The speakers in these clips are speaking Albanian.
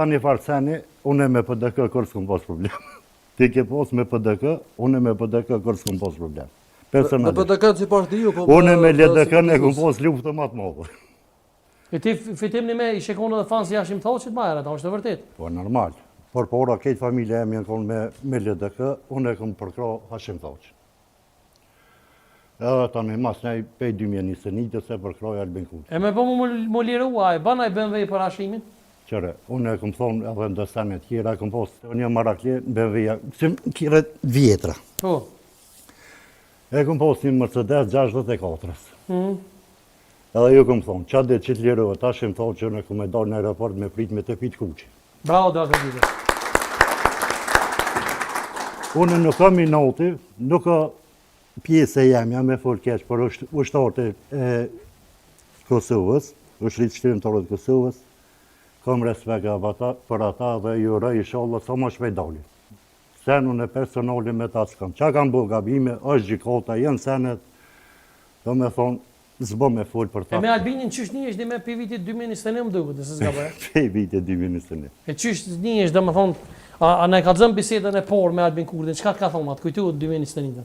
Ta një farceni, unë me PDK kërë s'kom pas problem. Ti ke pas me PDK, unë me PDK kërë s'kom pas problem. Në PDK si partiju, po... Unë me LDK-n e kom pas luftë më të madhe. E ti fitim një me i shekone dhe fanë si Hashim Thoqit Majer, ata është të vërtet? Po, normal. Por ora këtë familje e më janë konë me LDK, unë e kom përkra Hashim Thoqit. Edhe ta në mas nej pej 2021 se përkroj Albin Kurti. E me po mu lirua, e bana i BMW për Hashimin? Qëre, unë e kom thonë edhe në dësane tjera, kom posë, unë jam marakle në BMW-ja, që kire vjetra. Po. E kom posë një Mercedes 64-ës. Edhe ju kom thonë, qa dhe që të lirua, ta shim thonë që në kom e dalë në aeroport me prit me të pitë kuqi. Bravo, Dr. Vite. Unë nuk kam i noti, nuk ka pjesë e jam me full keq, për ushtarët e Kosovës, ushtritë shtrimtarët Kosovës, kam respekt për ata dhe ju rëj inshallah sa më shpejt dalin. Senun e personali me ta s'kam. Qa kam bu gabime, është gjikota, jenë senet, do me thonë, zbo me full për ta. E me Albinin qysh një është dhe me për vitit 2021 më duket, nëse s'ka bërë? Për vitit 2021. E qysh një është dhe me thonë, a ne ka zëmë bisedën e por me Albin Kurtin, qka të ka thonë, atë kujtu 2021?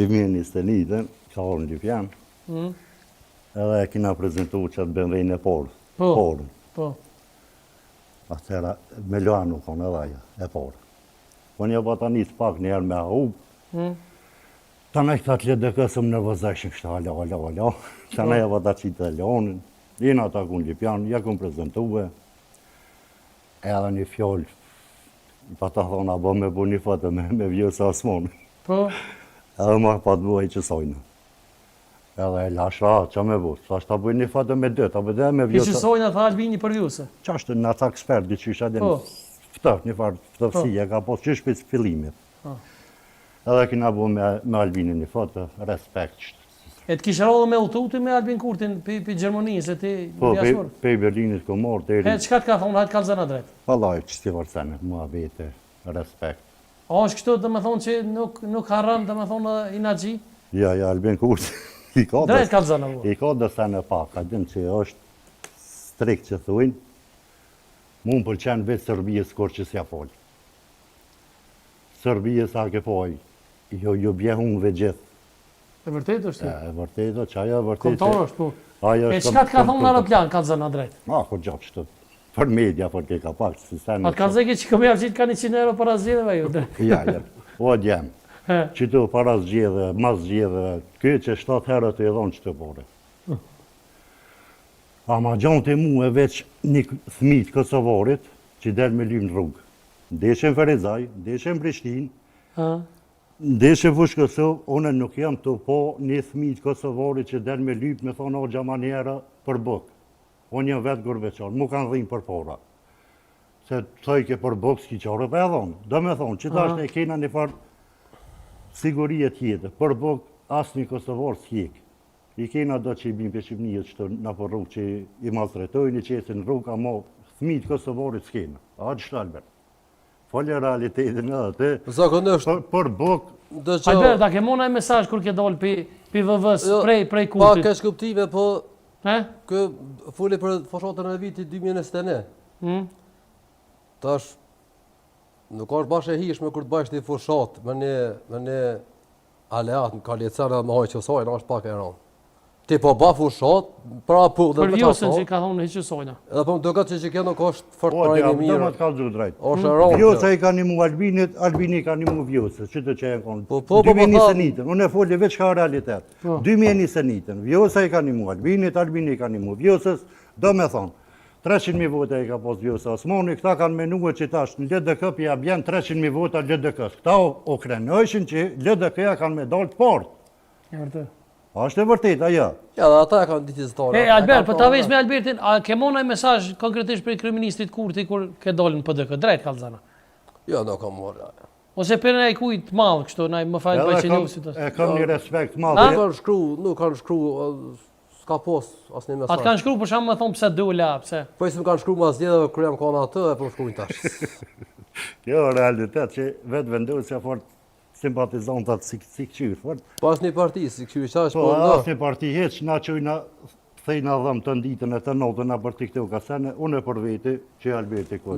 2021, ka orë në Ljupjan, edhe e kina prezentu që të BMW-n e porë. Po. Atëra, me Luanu konë edhe aja, e porë. Po një bata njësë pak njerë me ahub, ta ne këta të LDK së më nervozeshën kështë hala. Ta ne bata qitë e Leonin, jena ta kun Ljupjan, ja kun prezentuve, edhe një fjollë, pa ta thonë, a bo me bu një fatë me vjësë asmonë. Po. Edhe ma pa të buaj që sojnë. Edhe e lasha, që me bu, sa është ta buj një fatë me dëtë, a bëdhe me vjësë... Që sojnë atë Albini për vjësë? Qa është në ata ekspert, dy qysha dhe në ftëf, një farë ftëfësia, ka posë që shpës fillimit. Edhe kina bu me Albinin një fatë, respekt. E të kishë rodhë me ututi me Albin Kurtin për Gjermonisë, e ti jashmërë? Po, pe Berlinit ko morë të eri... E, qëka të ka thonë, hajtë kalzëna drejtë? Palaj, që s'ti varsenet, mua vete, respekt. A është kështu dhe me thonë që nuk harën dhe me thonë Inaxhi? Ja, Albin Kurti, i ka drejtë kalzëna vë. I ka dësene pak, ka din që është strikt që thuin, mu më përqenë vetë Serbijës kur që s'ja folë. Serbijës a ke poj, jo bjehunve gjithë. E vërtet është? E vërtet, që ajo e vërtet... Komtar është, po. E qëka të ka thonë në aeroplan, kalzëna drejtë? Kur gjatë që të... Për media, për ke ka pak, si sene... Atë kalzëke që këmë javë qitë ka 100 euro para zgjedheve ju, dhe? Ja, o djemë. Që të para zgjedhe, mas zgjedhe, këtë që 7 herët e edhonë që të pore. Ama gjonë të mu e veç një thmit Kosovarit që del me lymë në rrugë. Ndeshe në Ferizaj, ndeshe në Prishtinë, ndeshe në Fushë Kosovë, une nuk jam të po një thmit Kosovarit që del me lymë me thonë o gjamanjera për bëk. Unë jam vetë gërveqarë, mu kanë dhimë për pora. Se të ke për bëk s'ki qarë, për e dhonë. Do me thonë, që ta është e kena një farë sigurie tjetë, për bëk asë një Kosovarë s'jek. I kena do që i bimë për Shqipnijët që në për rrugë që i maltretojnë, i qesin në rrugë, ama thmitë Kosovarit s'kena. A që Albert? Folje realitetin edhe te. Zakonisht. Për bëk... Albert, da ke mona e mesaj kur ke dollë për vëvës prej Kurtit? Pa kesh kuptime, po... Kë fuli për foshatën e vitit 2021. Tash, nuk është bashkë e hishme kur të bashkë një foshatë me një aleat në kalicera dhe më hajë qësojnë, është pak e rënë. Ti po ba fushatë, pra po dhe për vjosën që ka thonë qësojnë. Edhe po më dokat që kjo nuk është fort parajnë i mirë. Po, dhe ka zhu drejtë. është e rënë. Vjosa i ka një mu Albinit, Albini ka një mu vjosës, që të që e konë. 2021, unë e folje veç ka realitet. 2021, vjosa i ka një mu Albinit, Albini ka një mu vjosës, do me thonë, 300.000 vota i ka pos vjosa Osmoni, këta kanë menua që tash në LDK pja bjen 300.000 vota LDK-s. Këta o krenojshin që LDK-ja kanë me dalë të partë. A është e vërtet, ajo? Ja, dhe ata e kanë ditë zëtore. Albert, për ta veç me Albertin, a ke mona e mesaj konkretisht për kryeministrit Kurti kur ke dolin në PDK, drejt kalzana? Jo, nuk kam morë. Ose për ne i kujt malë kështu, na i më falë për që njohësit. E kam një respekt malë. Nuk kanë shkru, s'ka pos asë një mesaj. A të kanë shkru për shamë më thonë pëse dula, pëse? Po i se më kanë shkru mas djedhe kërë jam kona atë e për shkrujnë tash. Jo, realitet që vetë vendosja fort simpatizantat si këqyrë, fort. Po asë një parti, si këqyrë qash, po asë një parti heq, na qojna thejna dhëm të nditën e të notën a për të këtë u kasene, unë e për vete që Alberti Kostë.